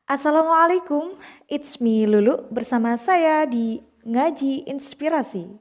Assalamualaikum, it's me Lulu bersama saya di Ngaji Inspirasi.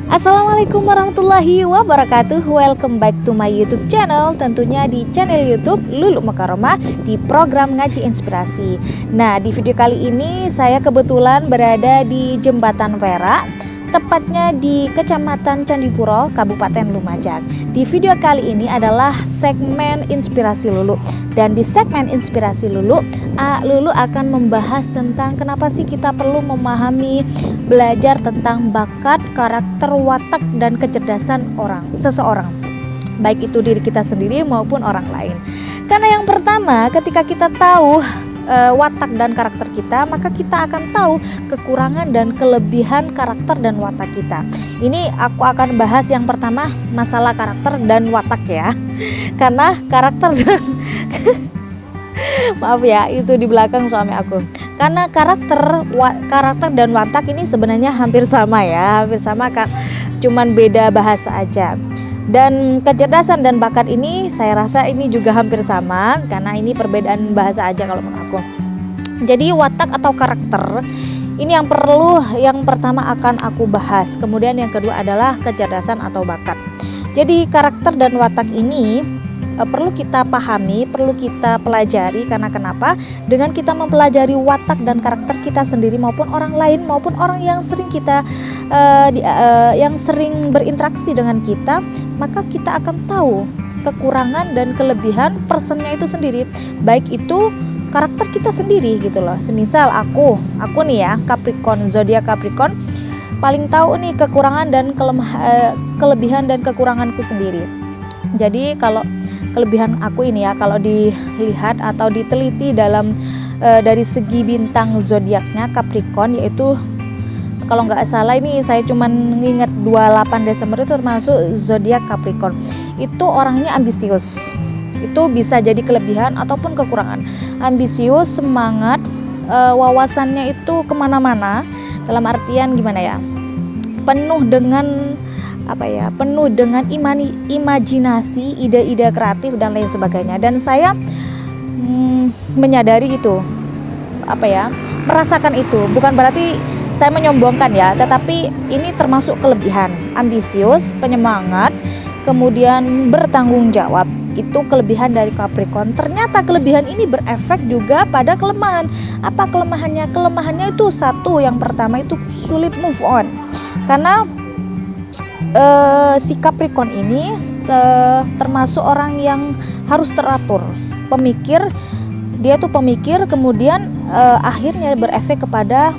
Assalamualaikum warahmatullahi wabarakatuh. Welcome back to my YouTube channel. Tentunya di channel YouTube Lulu Makaromah di program Ngaji Inspirasi. Nah, di video kali ini saya kebetulan berada di Jembatan Perak, tepatnya di Kecamatan Candipuro, Kabupaten Lumajang. Di video kali ini adalah segmen Inspirasi Lulu. Dan di segmen Inspirasi Lulu akan membahas tentang kenapa sih kita perlu memahami, belajar tentang bakat, karakter, watak, dan kecerdasan seseorang, baik itu diri kita sendiri maupun orang lain. Karena yang pertama, ketika kita tahu watak dan karakter kita, maka kita akan tahu kekurangan dan kelebihan karakter dan watak kita. Ini aku akan bahas yang pertama, masalah karakter dan watak ya. Karena karakter dan maaf ya, itu di belakang suami aku. Karena karakter dan watak ini sebenarnya hampir sama ya, hampir sama kan, cuman beda bahasa aja. Dan kecerdasan dan bakat ini saya rasa ini juga hampir sama, karena ini perbedaan bahasa aja kalau menurut aku. Jadi watak atau karakter ini yang pertama akan aku bahas. Kemudian yang kedua adalah kecerdasan atau bakat. Jadi karakter dan watak ini perlu kita pahami, perlu kita pelajari. Karena kenapa? Dengan kita mempelajari watak dan karakter kita sendiri maupun orang lain maupun orang yang sering yang sering berinteraksi dengan kita, maka kita akan tahu kekurangan dan kelebihan personnya itu sendiri, baik itu karakter kita sendiri gitu loh. Semisal aku nih ya, Capricorn, zodiak Capricorn, paling tahu nih kekurangan dan kelebihan dan kekuranganku sendiri. Jadi kalau kelebihan aku ini ya, kalau dilihat atau diteliti dalam dari segi bintang zodiaknya Capricorn, yaitu kalau nggak salah ini saya cuman nginget 28 Desember itu termasuk zodiak Capricorn. Itu orangnya ambisius. Itu bisa jadi kelebihan ataupun kekurangan. Ambisius, semangat, wawasannya itu kemana-mana. Dalam artian gimana ya? Penuh dengan imajinasi, ide-ide kreatif dan lain sebagainya. Dan saya menyadari itu, merasakan itu. Bukan berarti saya menyombongkan ya, tetapi ini termasuk kelebihan. Ambisius, penyemangat, kemudian bertanggung jawab. Itu kelebihan dari Capricorn. Ternyata kelebihan ini berefek juga pada kelemahan. Apa kelemahannya? Kelemahannya itu satu, yang pertama itu sulit move on. Karena si Capricorn ini termasuk orang yang harus teratur, dia tuh pemikir, kemudian akhirnya berefek kepada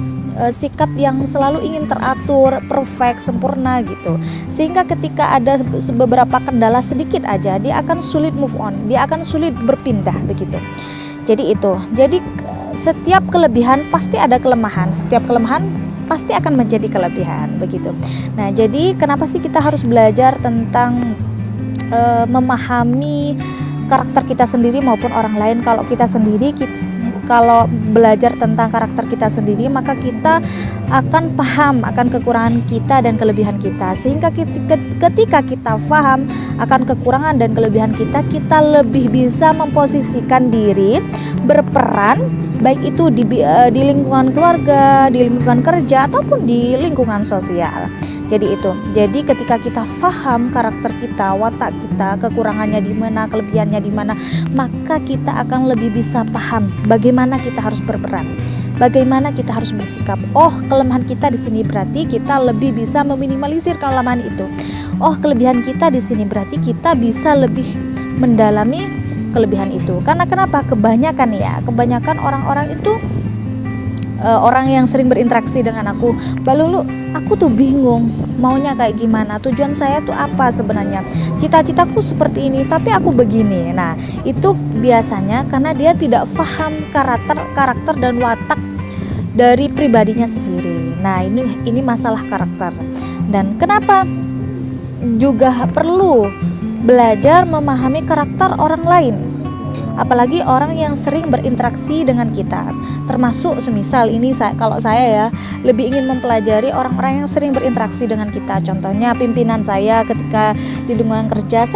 sikap yang selalu ingin teratur, perfect, sempurna gitu. Sehingga ketika ada beberapa kendala sedikit aja, dia akan sulit move on, dia akan sulit berpindah begitu. Jadi setiap kelebihan pasti ada kelemahan, setiap kelemahan pasti akan menjadi kelebihan begitu. Nah, jadi kenapa sih kita harus belajar tentang memahami karakter kita sendiri maupun orang lain? Kalau belajar tentang karakter kita sendiri, maka kita akan paham akan kekurangan kita dan kelebihan kita. Sehingga ketika kita paham akan kekurangan dan kelebihan kita, kita lebih bisa memposisikan diri berperan, baik itu di lingkungan keluarga, di lingkungan kerja, ataupun di lingkungan sosial. Jadi ketika kita paham karakter kita, watak kita, kekurangannya di mana, kelebihannya di mana, maka kita akan lebih bisa paham bagaimana kita harus berperan. bagaimana kita harus bersikap. Oh, kelemahan kita di sini berarti kita lebih bisa meminimalisir kelemahan itu. Oh, kelebihan kita di sini berarti kita bisa lebih mendalami kelebihan itu. Karena kenapa? Kebanyakan orang-orang itu orang yang sering berinteraksi dengan aku, Balulu, aku tuh bingung maunya kayak gimana, tujuan saya tuh apa sebenarnya, cita-citaku seperti ini tapi aku begini. Nah, itu biasanya karena dia tidak paham karakter dan watak dari pribadinya sendiri. Nah, ini masalah karakter. Dan kenapa juga perlu belajar memahami karakter orang lain, apalagi orang yang sering berinteraksi dengan kita. Termasuk semisal ini kalau saya ya lebih ingin mempelajari orang-orang yang sering berinteraksi dengan kita. Contohnya pimpinan saya ketika di lingkungan kerja,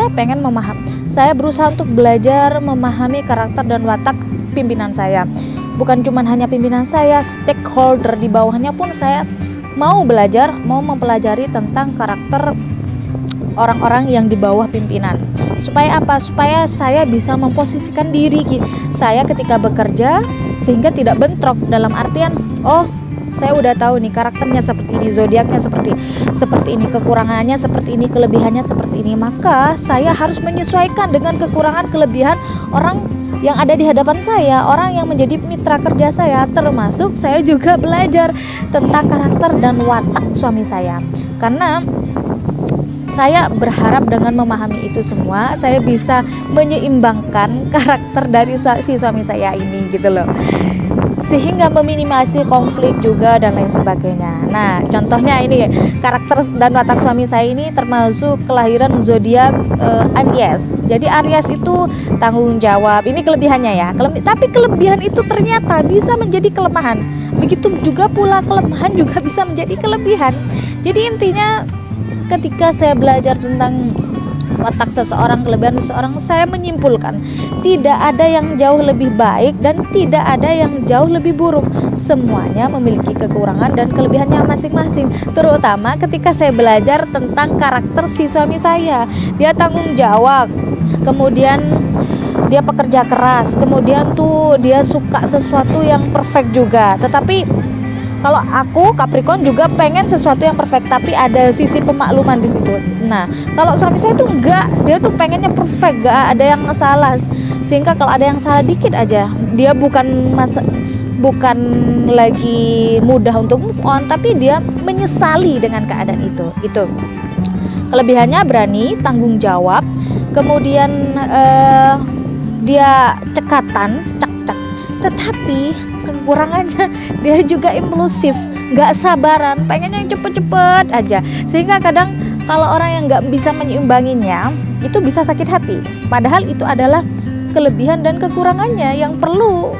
saya berusaha untuk belajar memahami karakter dan watak pimpinan saya. Bukan cuma hanya pimpinan saya, stakeholder di bawahnya pun saya mau mempelajari tentang karakter orang-orang yang di bawah pimpinan. Supaya apa? Supaya saya bisa memposisikan diri saya ketika bekerja sehingga tidak bentrok, dalam artian, oh, saya udah tahu nih karakternya seperti ini, zodiaknya seperti ini, kekurangannya seperti ini, kelebihannya seperti ini, maka saya harus menyesuaikan dengan kekurangan kelebihan orang yang ada di hadapan saya, orang yang menjadi mitra kerja saya. Termasuk saya juga belajar tentang karakter dan watak suami saya, karena saya berharap dengan memahami itu semua, saya bisa menyeimbangkan karakter dari si suami saya ini gitu loh, sehingga meminimalisir konflik juga dan lain sebagainya. Nah, contohnya ini karakter dan watak suami saya ini termasuk kelahiran zodiak Aries. Jadi Aries itu tanggung jawab. Ini kelebihannya ya. Tapi kelebihan itu ternyata bisa menjadi kelemahan. Begitu juga pula kelemahan juga bisa menjadi kelebihan. Jadi intinya ketika saya belajar tentang watak seseorang, kelebihan seseorang, saya menyimpulkan tidak ada yang jauh lebih baik dan tidak ada yang jauh lebih buruk. Semuanya memiliki kekurangan dan kelebihannya masing-masing. Terutama ketika saya belajar tentang karakter si suami saya. Dia tanggung jawab, kemudian dia pekerja keras, kemudian tuh dia suka sesuatu yang perfect juga. Tetapi kalau aku Capricorn juga pengen sesuatu yang perfect, tapi ada sisi pemakluman di situ. Nah, kalau suami saya tuh enggak, dia tuh pengennya perfect, enggak ada yang salah. Sehingga kalau ada yang salah dikit aja, dia bukan lagi mudah untuk move on, tapi dia menyesali dengan keadaan itu. Itu kelebihannya berani, tanggung jawab, kemudian dia cekatan, cak-cak. Tetapi kekurangannya dia juga impulsif, nggak sabaran, pengennya yang cepet-cepet aja. Sehingga kadang kalau orang yang nggak bisa menyeimbanginya itu bisa sakit hati. Padahal itu adalah kelebihan dan kekurangannya yang perlu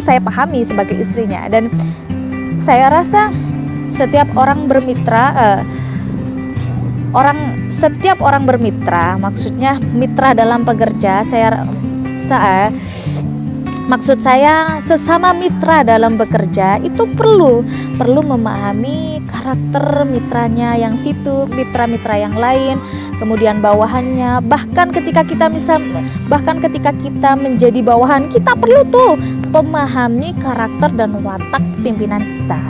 saya pahami sebagai istrinya. Dan saya rasa setiap orang bermitra, maksudnya mitra dalam pekerja, maksud saya sesama mitra dalam bekerja itu perlu memahami karakter mitranya yang situ, mitra-mitra yang lain, kemudian bawahannya. Bahkan ketika kita menjadi bawahan, kita perlu tuh memahami karakter dan watak pimpinan kita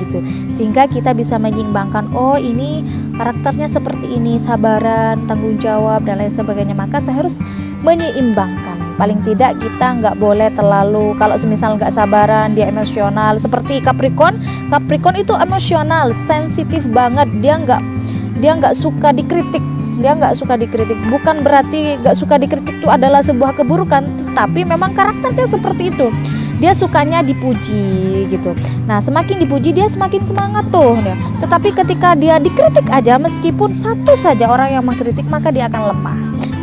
gitu. Sehingga kita bisa menyeimbangkan, oh ini karakternya seperti ini, sabaran, tanggung jawab dan lain sebagainya. Maka saya harus menyeimbangkan. Paling tidak kita nggak boleh terlalu, kalau semisal nggak sabaran, dia emosional seperti Capricorn itu emosional, sensitif banget. Dia nggak suka dikritik. Bukan berarti nggak suka dikritik itu adalah sebuah keburukan, tapi memang karakternya seperti itu. Dia sukanya dipuji gitu. Nah, semakin dipuji dia semakin semangat tuh. Tetapi ketika dia dikritik aja, meskipun satu saja orang yang mengkritik, maka dia akan lemah.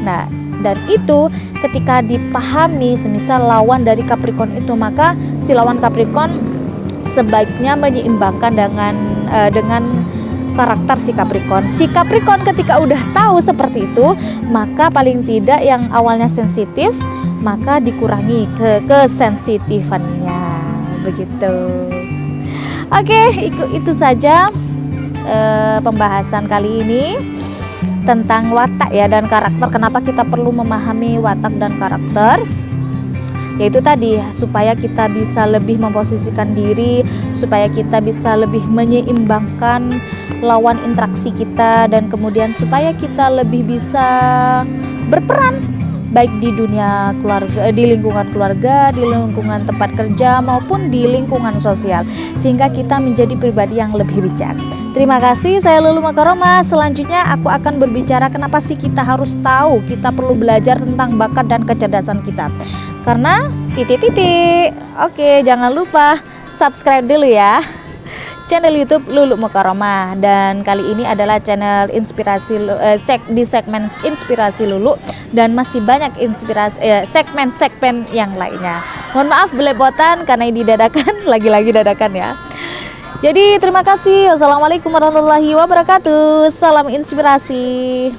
Nah, dan itu ketika dipahami, semisal lawan dari Capricorn itu, maka si lawan Capricorn sebaiknya menyeimbangkan dengan karakter si Capricorn. Si Capricorn ketika udah tahu seperti itu, maka paling tidak yang awalnya sensitif, maka dikurangi kesensitifannya, begitu. Oke, itu saja pembahasan kali ini tentang watak ya dan karakter. Kenapa kita perlu memahami watak dan karakter. yaitu tadi supaya kita bisa lebih memposisikan diri, supaya kita bisa lebih menyeimbangkan lawan interaksi kita, dan kemudian supaya kita lebih bisa berperan baik di dunia keluarga, di lingkungan keluarga, di lingkungan tempat kerja maupun di lingkungan sosial, sehingga kita menjadi pribadi yang lebih bijak. Terima kasih, saya Lulu Makaroma. Selanjutnya aku akan berbicara kenapa sih kita harus tahu, kita perlu belajar tentang bakat dan kecerdasan kita. Karena titik-titik. Oke, jangan lupa subscribe dulu ya channel YouTube Lulu Makaroma, dan kali ini adalah channel inspirasi di segmen inspirasi Lulu, dan masih banyak inspirasi segmen-segmen yang lainnya. Mohon maaf belepotan karena ini dadakan, lagi-lagi dadakan ya. Jadi terima kasih. Wassalamualaikum warahmatullahi wabarakatuh. Salam inspirasi.